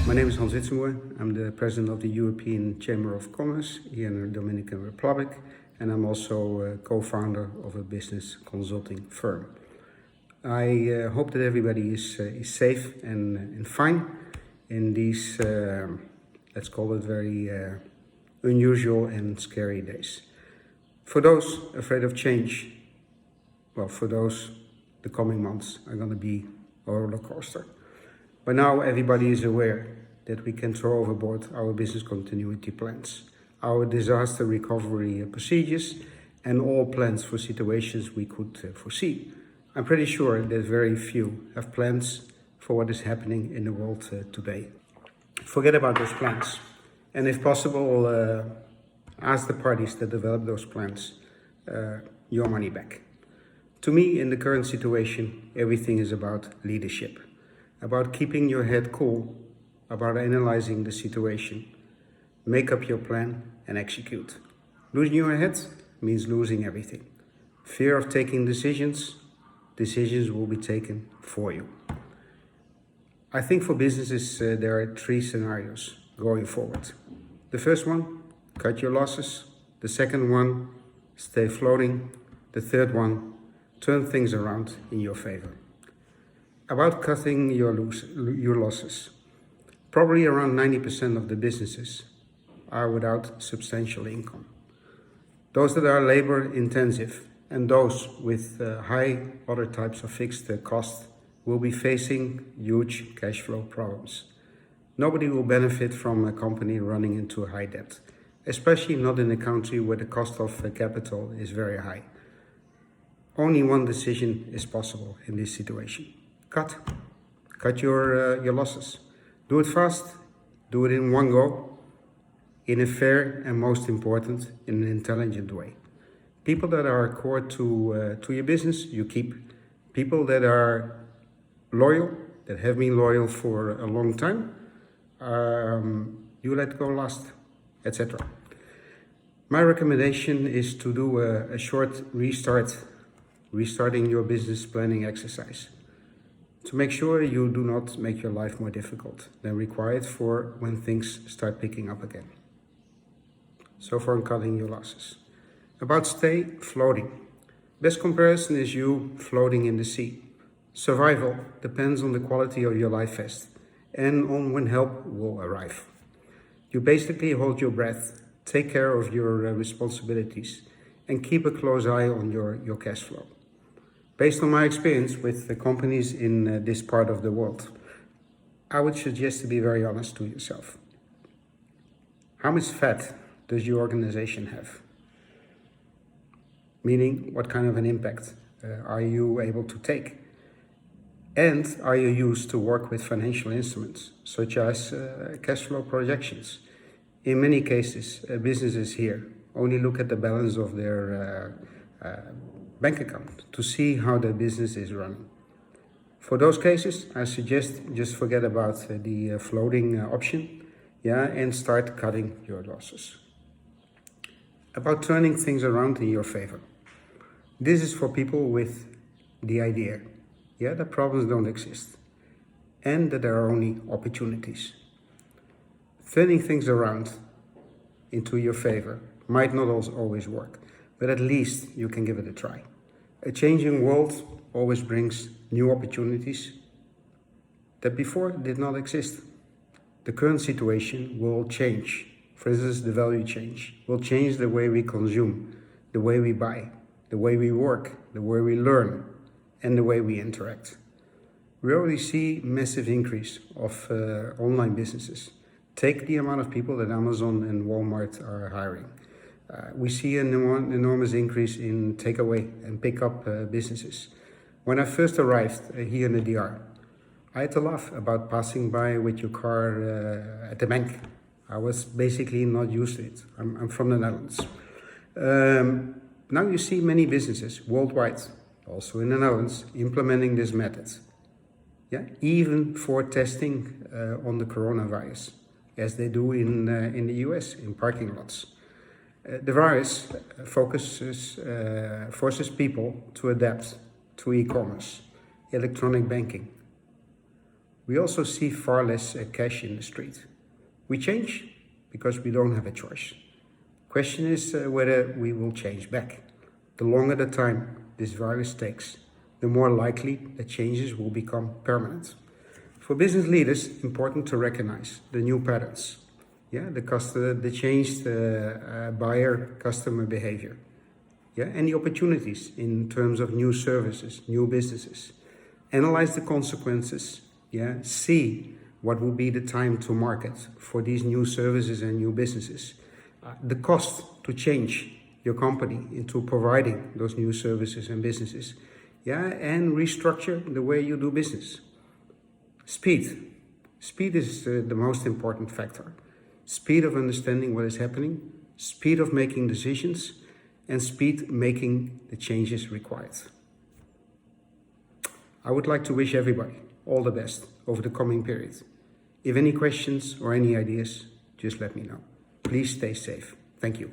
My name is Hans Witsenboer. I'm the president of the European Chamber of Commerce here in the Dominican Republic, and I'm also a co-founder of a business consulting firm. I hope that everybody is safe and fine in these, let's call it very unusual and scary days. For those afraid of change, well, for those, the coming months are going to be a roller coaster. By now, everybody is aware that we can throw overboard our business continuity plans, our disaster recovery procedures, and all plans for situations we could foresee. I'm pretty sure that very few have plans for what is happening in the world today. Forget about those plans, and if possible, ask the parties that develop those plans your money back. To me, in the current situation, everything is about leadership, about keeping your head cool, about analyzing the situation, make up your plan and execute. Losing your head means losing everything. Fear of taking decisions will be taken for you. I think for businesses, there are three scenarios going forward. The first one, cut your losses. The second one, stay floating. The third one, turn things around in your favor. About cutting your losses. Probably around 90% of the businesses are without substantial income. Those that are labor intensive and those with high other types of fixed costs will be facing huge cash flow problems. Nobody will benefit from a company running into a high debt, especially not in a country where the cost of capital is very high. Only one decision is possible in this situation. Cut your losses. Do it fast, do it in one go, in a fair and most important, in an intelligent way. People that are core to your business, you keep. People that are loyal, that have been loyal for a long time, you let go last, etc. My recommendation is to do a short restarting your business planning exercise, to make sure you do not make your life more difficult than required for when things start picking up again. So far on cutting your losses. About stay floating. Best comparison is you floating in the sea. Survival depends on the quality of your life vest and on when help will arrive. You basically hold your breath, take care of your responsibilities, and keep a close eye on your cash flow. Based on my experience with the companies in this part of the world, I would suggest to be very honest to yourself. How much fat does your organization have? Meaning, what kind of an impact are you able to take? And are you used to work with financial instruments, such as cash flow projections? In many cases, businesses here only look at the balance of their bank account to see how their business is running. For those cases, I suggest just forget about the floating option, and start cutting your losses. About turning things around in your favor. This is for people with the idea, that problems don't exist and that there are only opportunities. Turning things around into your favor might not always work, but at least you can give it a try. A changing world always brings new opportunities that before did not exist. The current situation will change. For instance, the value change will change the way we consume, the way we buy, the way we work, the way we learn, and the way we interact. We already see massive increase of online businesses. Take the amount of people that Amazon and Walmart are hiring. We see an enormous increase in takeaway and pickup businesses. When I first arrived here in the DR, I had to laugh about passing by with your car at the bank. I was basically not used to it. I'm from the Netherlands. Now you see many businesses worldwide, also in the Netherlands, implementing this method. Even for testing on the coronavirus, as they do in the US, in parking lots. The virus forces people to adapt to e-commerce, electronic banking. We also see far less cash in the street. We change because we don't have a choice. Question is whether we will change back. The longer the time this virus takes, the more likely that changes will become permanent. For business leaders, important to recognize the new patterns, the changed buyer-customer behavior, and the opportunities in terms of new services, new businesses. Analyze the consequences, see what will be the time to market for these new services and new businesses, the cost to change your company into providing those new services and businesses, and restructure the way you do business. Speed is the most important factor. Speed of understanding what is happening, speed of making decisions, and speed making the changes required. I would like to wish everybody all the best over the coming period. If any questions or any ideas, just let me know. Please stay safe. Thank you.